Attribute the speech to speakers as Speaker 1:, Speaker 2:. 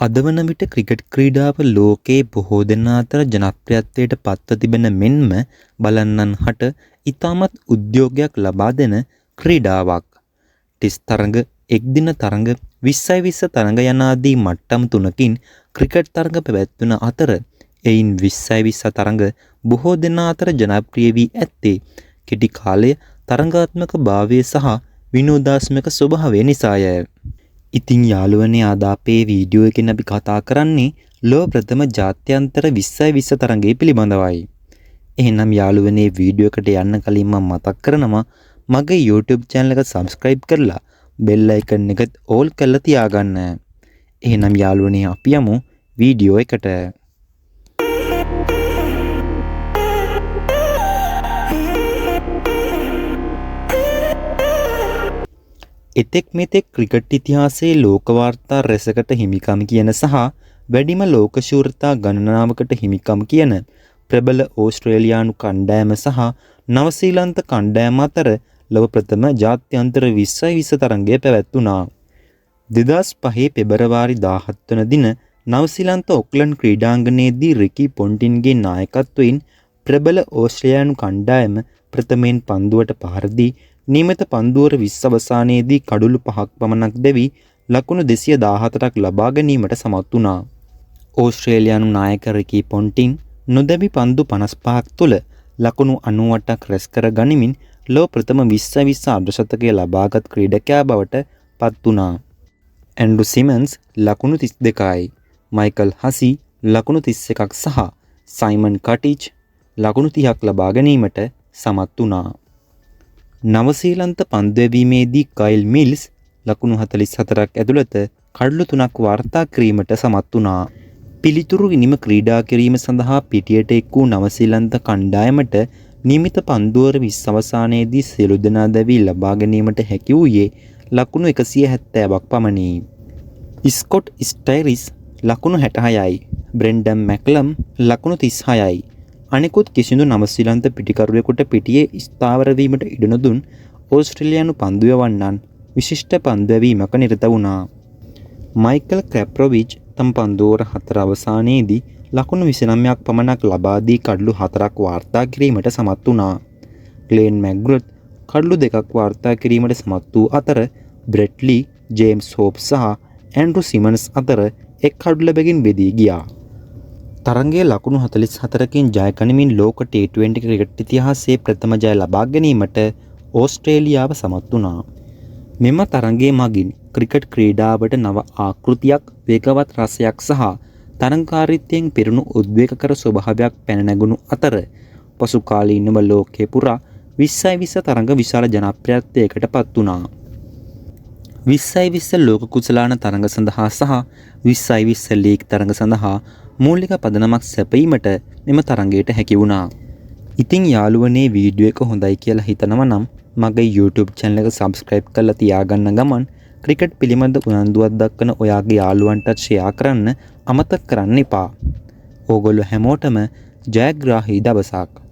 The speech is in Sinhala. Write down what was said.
Speaker 1: අද වන විට ක්‍රිකට් ක්‍රීඩාව ලෝකයේ බොහෝ දෙනා අතර ජනප්‍රියත්වයට පත්ව තිබෙන මෙන්ම බලන්නන් හට ඉතාමත් උද්‍යෝගයක් ලබා දෙන ක්‍රීඩාවක්. ටෙස්ට් තරඟ, එක්දින තරඟ, 20x20 තරඟ යන ආදී මට්ටම් තුනකින් ක්‍රිකට් තරඟ පැවැත්වුණ අතර එයින් 20x20 තරඟ බොහෝ දෙනා අතර ජනප්‍රිය වී ඇත්තේ කෙටි කාලය, තරඟාත්මක භාවය සහ විනෝදාත්මක ස්වභාවය නිසාය. ඉතින් යාළුවනේ අද අපේ වීඩියෝ එකෙන් අපි කතා කරන්නේ ලෝක ප්‍රථම ජාත්‍යන්තර 20x20 තරඟය පිළිබඳවයි. එහෙනම් යාළුවනේ වීඩියෝ එකට යන්න කලින් මම මතක් කරනවා මගේ YouTube channel එක subscribe කරලා bell icon එක all කරලා තියාගන්න. එහෙනම් යාළුවනේ අපි යමු වීඩියෝ එකට. එතෙක් මෙතෙක් ක්‍රිකට් ඉතිහාසයේ ලෝක වාර්තා රැසකට හිමිකම් කියන සහ වැඩිම ලෝක ශූරතා ගණනාවකට හිමිකම් කියන ප්‍රබල ඕස්ට්‍රේලියානු කණ්ඩායම සහ නවසීලන්ත කණ්ඩායම අතර ලොව ප්‍රථම ජාත්‍යන්තර 20x20 තරඟය පැවැත්වුණා. 2005 පෙබරවාරි 17 වන දින නවසීලන්ත ඔක්ලන්ඩ් ක්‍රීඩාංගණයේදී රිකි පොන්ටින්ගේ නායකත්වයෙන් ප්‍රබල ඕස්ට්‍රේලියානු කණ්ඩායම ප්‍රථමයෙන් පන්දුවට පහර දී නියමිත පන්දුවර 20 අවසානයේදී කඩුළු 5ක් පමණක් දැවි ලකුණු 214ක් ලබා ගැනීමට සමත් වුණා. ඕස්ට්‍රේලියානු නායක රිකි පොන්ටින් නොදැවි පන්දු 55ක් තුළ ලකුණු 98ක් රැස් කර ගනිමින් ලොව ප්‍රථම 20x20 අර්ධශතකය ලබාගත් ක්‍රීඩකයා බවට පත් වුණා. ඇන්ඩ්‍රු සිමන්ස් ලකුණු 32යි, මයිකල් හසි ලකුණු 31ක් සහ සයිමන් කටිච් ලකුණු 30ක් ලබා ගැනීමට සමත් වුණා. නවසීලන්ත පන්දු යැවීමේදී කයිල් මිල්ස් ලකුණු 44ක් ඇතුළත කඩලු 3ක් වාර්තා කිරීමට සමත් වුණා. පිළිතුරු ඉනිම ක්‍රීඩා කිරීම සඳහා පිටියට එක් වූ නවසීලන්ත කණ්ඩායමට නියමිත පන්දුවර 20 අවසානයේදී සියලු දෙනා දැවී ලබා ගැනීමට හැකි වූයේ ලකුණු 170ක් පමණි. ස්කොට් ස්ටයිරිස් ලකුණු 66යි, බ්‍රෙන්ඩන් මැක්ලම් ලකුණු 36යි. අනෙකුත් කිසිදු නවසීලන්ත පිටිකරුවෙකුට පිටියේ ස්ථාවර වීමට ඉඩ නොදුන් ඕස්ට්‍රේලියානු පන්දු යවන්නන් විශිෂ්ට පන්දු යැවීමක නිරත වුණා. මයිකල් ක්‍රැප්රොවිච් තම පන්දුවර 4 අවසානයේදී ලකුණු 29ක් පමණක් ලබා දී කඩලු 4ක් වාර්තා කිරීමට සමත් වුණා. ග්ලෙන් මැක්ග්‍රොත් කඩලු 2ක් වාර්තා කිරීමට සමත් වූ අතර බ්‍රෙට්ලි, ජේම්ස් හෝප් සහ ඇන්ඩ්‍රු සිමන්ස් අතර එක් කඩුල බැගින් බෙදී ගියා. තරඟයේ ලකුණු 44කින් ජය ගනිමින් ලෝක T20 ක්‍රිකට් ඉතිහාසයේ ප්‍රථම ජය ලබා ගැනීමට ඕස්ට්‍රේලියාව සමත් වුණා. මෙම තරඟයේ මගින් ක්‍රිකට් ක්‍රීඩාවට නව ආකෘතියක්, වේගවත් රසයක් සහ තරඟකාරීත්වයෙන් පිරුණු උද්වේගකර ස්වභාවයක් පැන නැගුණු අතර පසු කාලීනව ලෝකයේ පුරා 20x20 තරඟ විශාල ජනප්‍රියත්වයකට පත් වුණා. 20x20 ලෝක කුසලාන තරඟ සඳහා සහ 20x20 ලීග් තරඟ සඳහා මූලික පදනමක් සැපීමට මෙම තරඟයට හැකි වුණා. ඉතින් යාළුවනේ වීඩියෝ එක හොඳයි කියලා හිතනවා නම් මගේ YouTube channel එක subscribe කරලා තියාගන්න ගමන් ක්‍රිකට් පිළිබඳ උනන්දුවක් දක්වන ඔයාගේ යාළුවන්ටත් share කරන්න අමතක කරන්න එපා. ඕගොල්ලෝ හැමෝටම ජයග්‍රාහී දවසක්.